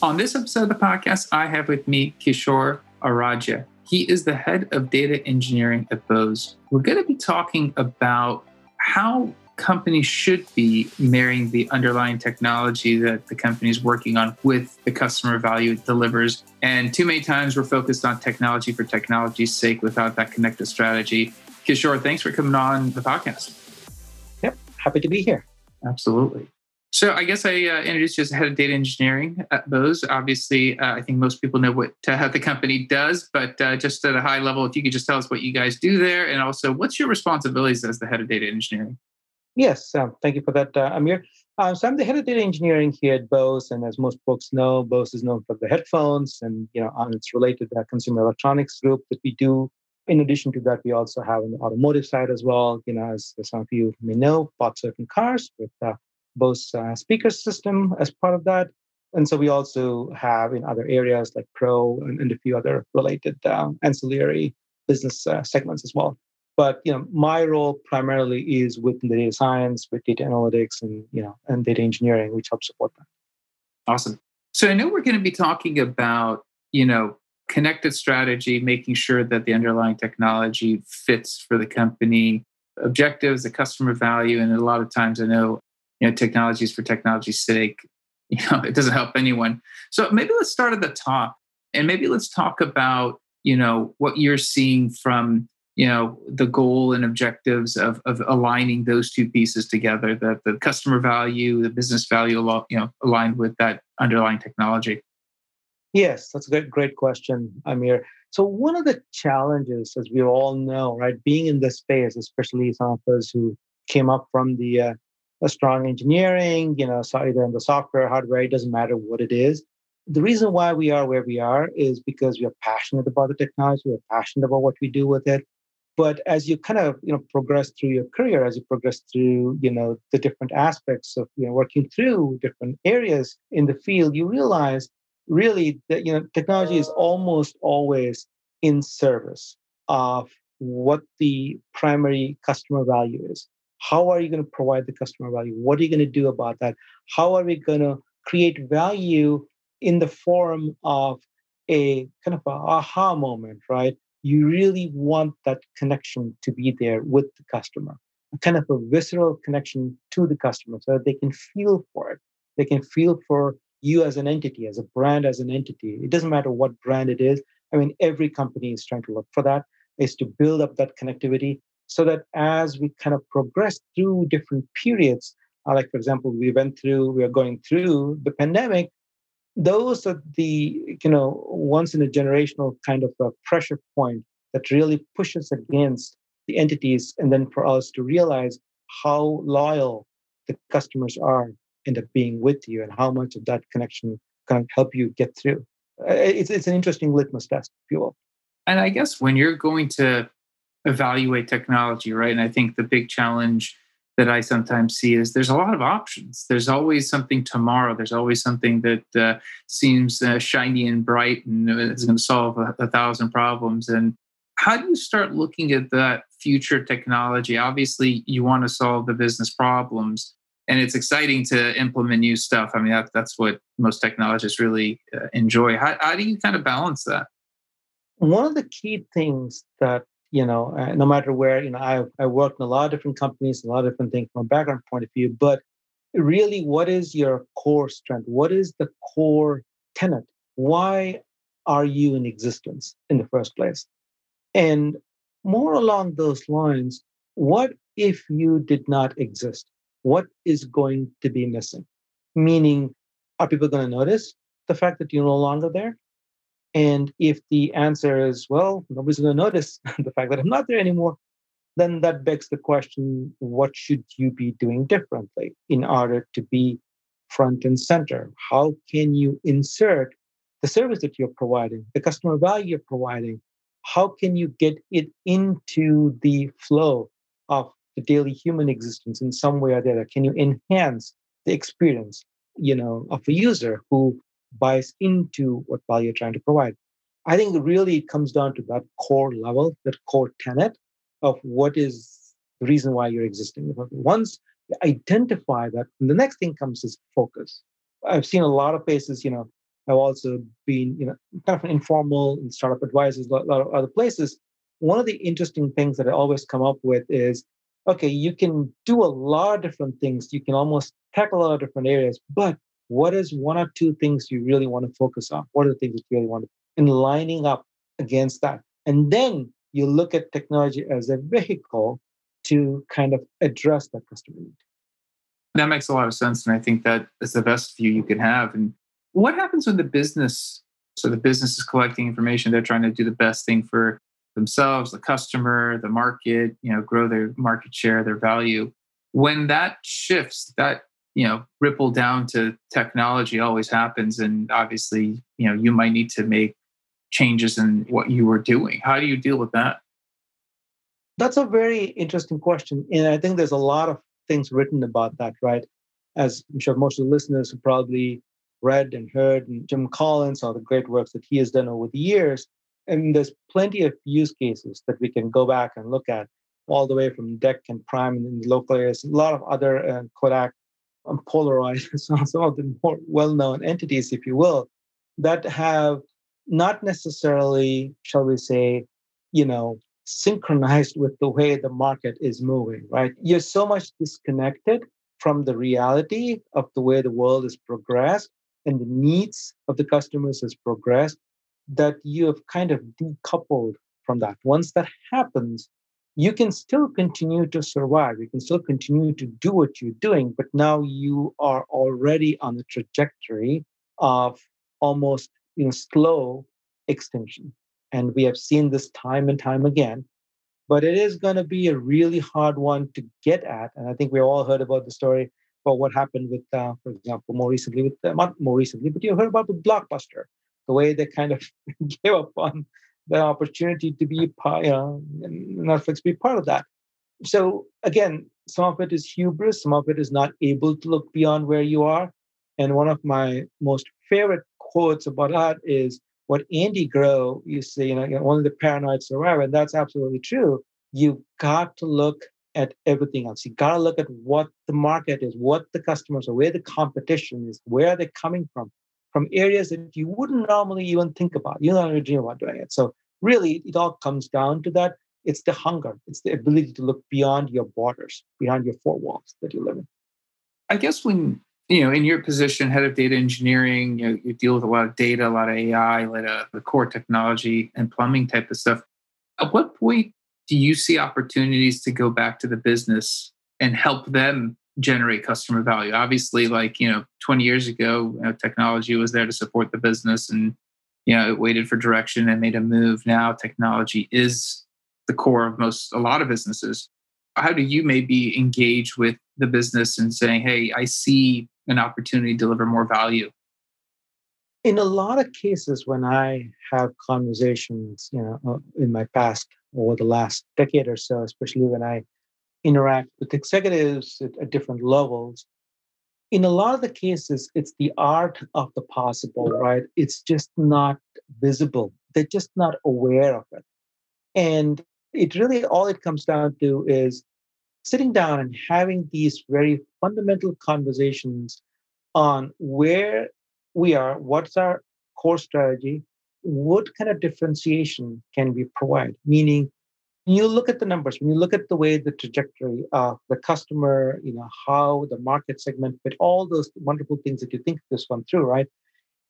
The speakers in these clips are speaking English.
On this episode of the podcast, I have with me Kishore Aradhya. He is the head of data engineering at Bose. We're going to be talking about how companies should be marrying the underlying technology that the company is working on with the customer value it delivers. And too many times we're focused on technology for technology's sake without that connected strategy. Kishore, thanks for coming on the podcast. Yep, happy to be here. Absolutely. So I guess I introduced you as head of data engineering at Bose. Obviously, I think most people know what the company does, but just at a high level, if you could just tell us what you guys do there, and also what's your responsibilities as the head of data engineering? Yes, thank you for that, Amir. So I'm the head of data engineering here at Bose, and as most folks know, Bose is known for the headphones and on its related consumer electronics group that we do. In addition to that, we also have an automotive side as well. As some of you may know, bought certain cars with Bose speaker system as part of that. And so we also have in other areas like Pro and a few other related ancillary business segments as well. But my role primarily is within the data science, with data analytics, and data engineering, which helps support that. Awesome. So I know we're going to be talking about connected strategy, making sure that the underlying technology fits for the company objectives, the customer value, and a lot of times I know technologies for technology's sake, it doesn't help anyone. So maybe let's start at the top, and maybe let's talk about what you're seeing from the goal and objectives of aligning those two pieces together, that the customer value, the business value, aligned with that underlying technology. Yes, that's a great question, Amir. So one of the challenges, as we all know, right, being in this space, especially some of us who came up from the strong engineering, so either in the software, hardware, it doesn't matter what it is. The reason why we are where we are is because we are passionate about the technology, we're passionate about what we do with it. But as you kind of progress through your career, as you progress through the different aspects of working through different areas in the field, you realize really that technology is almost always in service of what the primary customer value is. How are you going to provide the customer value? What are you going to do about that? How are we going to create value in the form of a kind of a aha moment, right? You really want that connection to be there with the customer, a kind of a visceral connection to the customer so that they can feel for it. They can feel for you as an entity, as a brand, as an entity. It doesn't matter what brand it is. I mean, every company is trying to look for that, is to build up that connectivity so that as we kind of progress through different periods, like, for example, we are going through the pandemic, those are the, once in a generational kind of a pressure point that really pushes against the entities. And then for us to realize how loyal the customers are end up being with you and how much of that connection can help you get through. It's an interesting litmus test, if you will. And I guess when you're going to evaluate technology, right? And I think the big challenge that I sometimes see is there's a lot of options. There's always something tomorrow. There's always something that seems shiny and bright and is going to solve a thousand problems. And how do you start looking at that future technology? Obviously, you want to solve the business problems, and it's exciting to implement new stuff. I mean, that's what most technologists really enjoy. How do you kind of balance that? One of the key things that no matter where, I worked in a lot of different companies, a lot of different things from a background point of view, but really, what is your core strength? What is the core tenet? Why are you in existence in the first place? And more along those lines, what if you did not exist? What is going to be missing? Meaning, are people going to notice the fact that you're no longer there? And if the answer is, well, nobody's going to notice the fact that I'm not there anymore, then that begs the question, what should you be doing differently in order to be front and center? How can you insert the service that you're providing, the customer value you're providing? How can you get it into the flow of the daily human existence in some way or the other? Can you enhance the experience, of a user who buys into what value you're trying to provide? I think really it comes down to that core level, that core tenet of what is the reason why you're existing. Once you identify that, the next thing comes is focus. I've seen a lot of places, I've also been, kind of informal in startup advisors, a lot of other places. One of the interesting things that I always come up with is, okay, you can do a lot of different things. You can almost tackle a lot of different areas, but what is one or two things you really want to focus on? What are the things that you really want to, in lining up against that? And then you look at technology as a vehicle to kind of address that customer need. That makes a lot of sense. And I think that is the best view you can have. And what happens when the business is collecting information, they're trying to do the best thing for themselves, the customer, the market, grow their market share, their value. When that shifts, that, ripple down to technology always happens. And obviously, you might need to make changes in what you were doing. How do you deal with that? That's a very interesting question. And I think there's a lot of things written about that, right? As I'm sure most of the listeners have probably read and heard, and Jim Collins, all the great works that he has done over the years. And there's plenty of use cases that we can go back and look at, all the way from DEC and Prime and in the local areas, a lot of other Kodak and Polaroid, some of the more well-known entities, if you will, that have not necessarily, shall we say, synchronized with the way the market is moving, right? You're so much disconnected from the reality of the way the world has progressed and the needs of the customers has progressed that you have kind of decoupled from that. Once that happens, you can still continue to survive. You can still continue to do what you're doing, but now you are already on the trajectory of almost slow extinction. And we have seen this time and time again. But it is going to be a really hard one to get at. And I think we all heard about the story about what happened with, for example, more recently not more recently, but you heard about the Blockbuster, the way they kind of gave up on the opportunity to be, Netflix be part of that. So again, some of it is hubris, some of it is not able to look beyond where you are. And one of my most favorite quotes about that is what Andy Grove used to say, only the paranoid survive. And that's absolutely true. You got to look at everything else. You got to look at what the market is, what the customers are, where the competition is, where they're coming from areas that you wouldn't normally even think about. You don't even dream about doing it. So really, it all comes down to that. It's the hunger. It's the ability to look beyond your borders, beyond your four walls that you live in. I guess when, in your position, head of data engineering, you deal with a lot of data, a lot of AI, a lot of the core technology and plumbing type of stuff. At what point do you see opportunities to go back to the business and help them generate customer value? Obviously, 20 years ago, technology was there to support the business and, it waited for direction and made a move. Now technology is the core of a lot of businesses. How do you maybe engage with the business and saying, hey, I see an opportunity to deliver more value? In a lot of cases, when I have conversations, in my past over the last decade or so, especially when I interact with executives at different levels, in a lot of the cases, it's the art of the possible, right? It's just not visible. They're just not aware of it. And it really, all it comes down to is sitting down and having these very fundamental conversations on where we are, what's our core strategy, what kind of differentiation can we provide? Meaning, when you look at the numbers, when you look at the way the trajectory of the customer, how the market segment fit, all those wonderful things that you think this one through, right?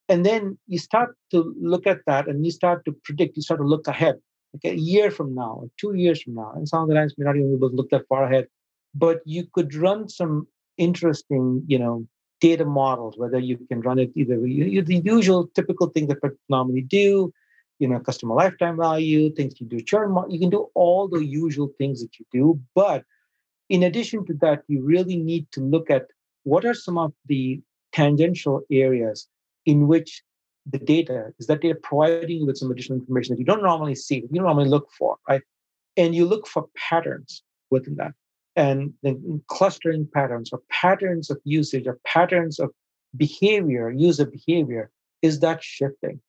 And then you start to look at that and you start to predict, you start to look ahead, like a year from now, or 2 years from now. And some of the times we're not even able to look that far ahead, but you could run some interesting, data models, whether you can run it either the usual typical thing that people normally do, customer lifetime value, things you do, churn, you can do all the usual things that you do. But in addition to that, you really need to look at what are some of the tangential areas in which the data is that they're providing you with some additional information that you don't normally see, that you don't normally look for, right? And you look for patterns within that. And then clustering patterns or patterns of usage or patterns of behavior, user behavior, is that shifting?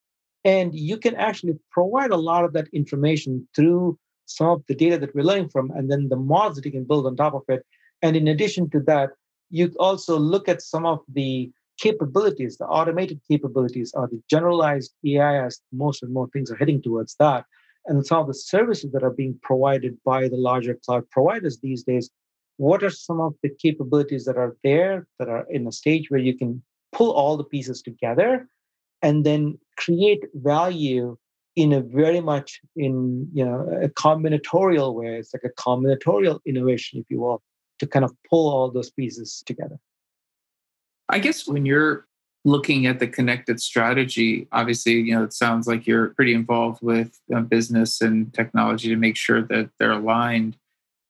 And you can actually provide a lot of that information through some of the data that we're learning from, and then the models that you can build on top of it. And in addition to that, you also look at some of the capabilities, the automated capabilities, or the generalized AI, as most and more things are heading towards that, and some of the services that are being provided by the larger cloud providers these days, what are some of the capabilities that are there that are in a stage where you can pull all the pieces together and then create value in a very much in a combinatorial way. It's like a combinatorial innovation, if you will, to kind of pull all those pieces together. I guess when you're looking at the connected strategy, obviously, it sounds like you're pretty involved with business and technology to make sure that they're aligned.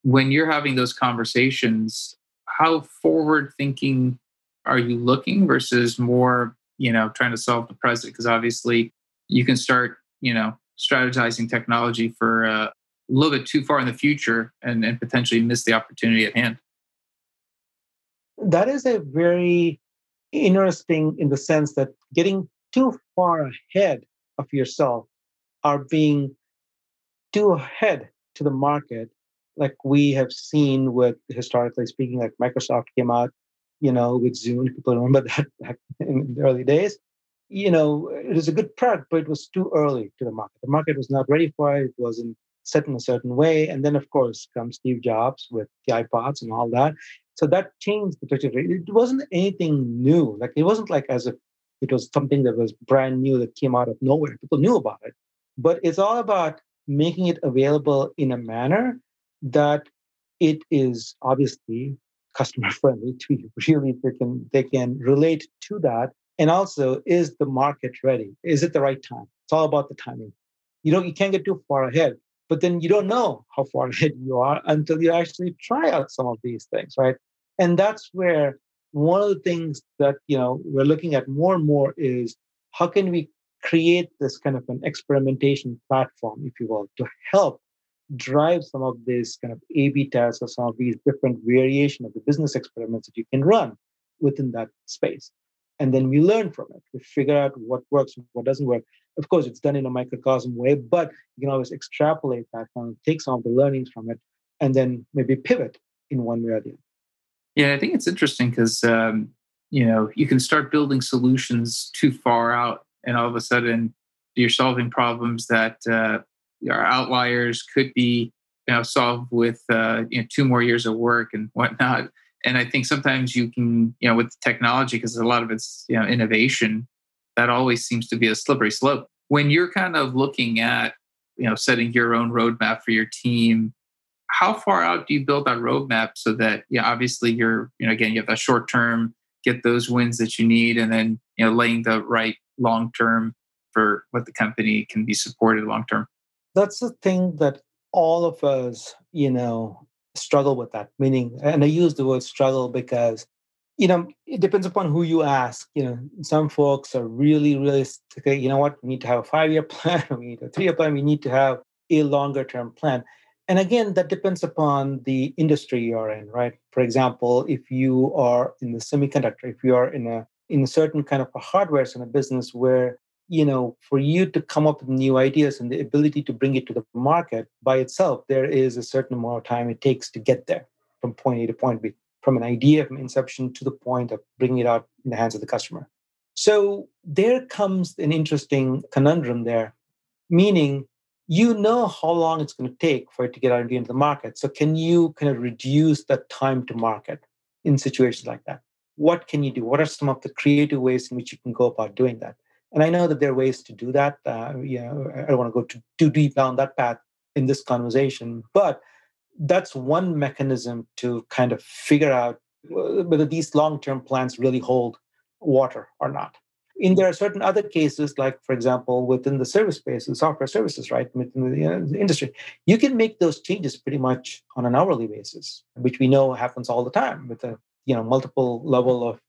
When you're having those conversations, how forward thinking are you looking versus more, trying to solve the present? Because obviously you can start, strategizing technology for a little bit too far in the future and potentially miss the opportunity at hand. That is a very interesting in the sense that getting too far ahead of yourself or being too ahead to the market, like we have seen with historically speaking, like Microsoft came out, with Zoom. People remember that back in the early days. It is a good product, but it was too early to the market. The market was not ready for it. It wasn't set in a certain way. And then, of course, comes Steve Jobs with the iPods and all that. So that changed the trajectory. It wasn't anything new. Like it wasn't like as if it was something that was brand new that came out of nowhere. People knew about it. But it's all about making it available in a manner that it is obviously customer friendly to you. Really, they can relate to that. And also, is the market ready? Is it the right time? It's all about the timing. You can't get too far ahead, but then you don't know how far ahead you are until you actually try out some of these things, right? And that's where one of the things that we're looking at more and more is how can we create this kind of an experimentation platform, if you will, to help drive some of these kind of A/B tests or some of these different variation of the business experiments that you can run within that space. And then we learn from it. We figure out what works and what doesn't work. Of course, it's done in a microcosm way, but you can always extrapolate that and take some of the learnings from it and then maybe pivot in one way or the other. Yeah, I think it's interesting because, you can start building solutions too far out and all of a sudden you're solving problems that are outliers, could be solved with 2 more years of work and whatnot. And I think sometimes you can, with technology, because a lot of it's innovation, that always seems to be a slippery slope. When you're kind of looking at setting your own roadmap for your team, how far out do you build that roadmap so that obviously you're again, you have that short term, get those wins that you need, and then laying the right long term for what the company can be supported long term. That's the thing that all of us, struggle with that. Meaning, and I use the word struggle because, it depends upon who you ask. Some folks are really, really, okay, you know what, we need to have a 5-year plan, we need a 3-year plan, we need to have a longer term plan. And again, that depends upon the industry you're in, right? For example, if you are in the semiconductor, if you are in a certain kind of a hardware in a business where for you to come up with new ideas and the ability to bring it to the market by itself, there is a certain amount of time it takes to get there from point A to point B, from an idea from inception to the point of bringing it out in the hands of the customer. So there comes an interesting conundrum there, meaning how long it's going to take for it to get out into the market. So can you kind of reduce that time to market in situations like that? What can you do? What are some of the creative ways in which you can go about doing that? And I know that there are ways to do that. I don't want to go too deep down that path in this conversation, but that's one mechanism to kind of figure out whether these long-term plans really hold water or not. And there are certain other cases, like, for example, within the service space, the software services, right, within the industry, you can make those changes pretty much on an hourly basis, which we know happens all the time with a multiple level of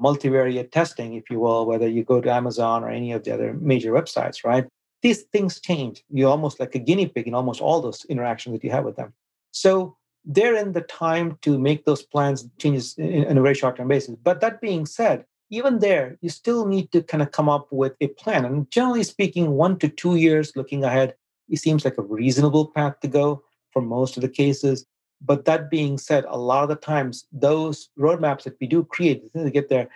multivariate testing, if you will, whether you go to Amazon or any of the other major websites, right? These things change. You're almost like a guinea pig in almost all those interactions that you have with them. So they're in the time to make those plans changes in a very short-term basis. But that being said, even there, you still need to kind of come up with a plan. And generally speaking, 1 to 2 years looking ahead, it seems like a reasonable path to go for most of the cases. But that being said, a lot of the times, those roadmaps that we do create to get there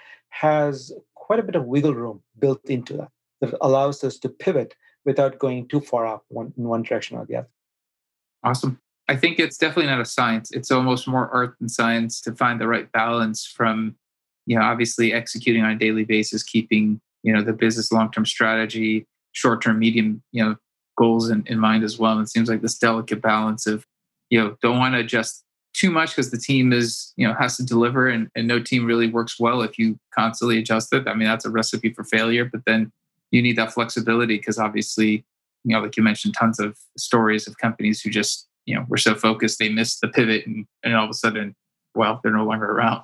has quite a bit of wiggle room built into that that allows us to pivot without going too far off in one direction or the other. Awesome. I think it's definitely not a science. It's almost more art than science to find the right balance from, obviously executing on a daily basis, keeping, the business long-term strategy, short-term, medium, goals in mind as well. And it seems like this delicate balance of, don't want to adjust too much because the team is, has to deliver, and no team really works well if you constantly adjust it. I mean, that's a recipe for failure, but then you need that flexibility because obviously, like you mentioned, tons of stories of companies who just, were so focused, they missed the pivot and all of a sudden, well, they're no longer around.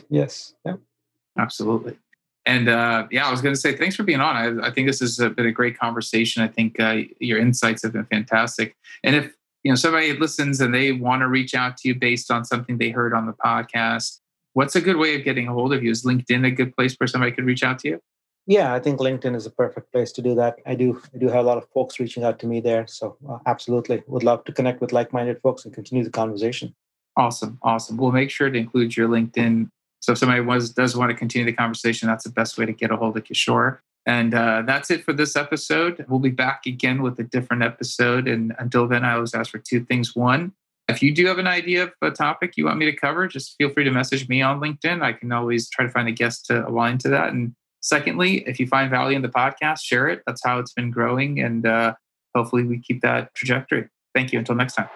Yes. Yeah. Absolutely. And I was going to say, thanks for being on. I think this has been a great conversation. I think your insights have been fantastic. And if somebody listens and they want to reach out to you based on something they heard on the podcast, what's a good way of getting a hold of you? Is LinkedIn a good place where somebody could reach out to you? Yeah, I think LinkedIn is a perfect place to do that. I do have a lot of folks reaching out to me there, so absolutely would love to connect with like-minded folks and continue the conversation. Awesome. Awesome. We'll make sure to include your LinkedIn. So if somebody does want to continue the conversation, that's the best way to get a hold of Kishore. And that's it for this episode. We'll be back again with a different episode. And until then, I always ask for two things. One, if you do have an idea of a topic you want me to cover, just feel free to message me on LinkedIn. I can always try to find a guest to align to that. And secondly, if you find value in the podcast, share it. That's how it's been growing. And hopefully we keep that trajectory. Thank you. Until next time.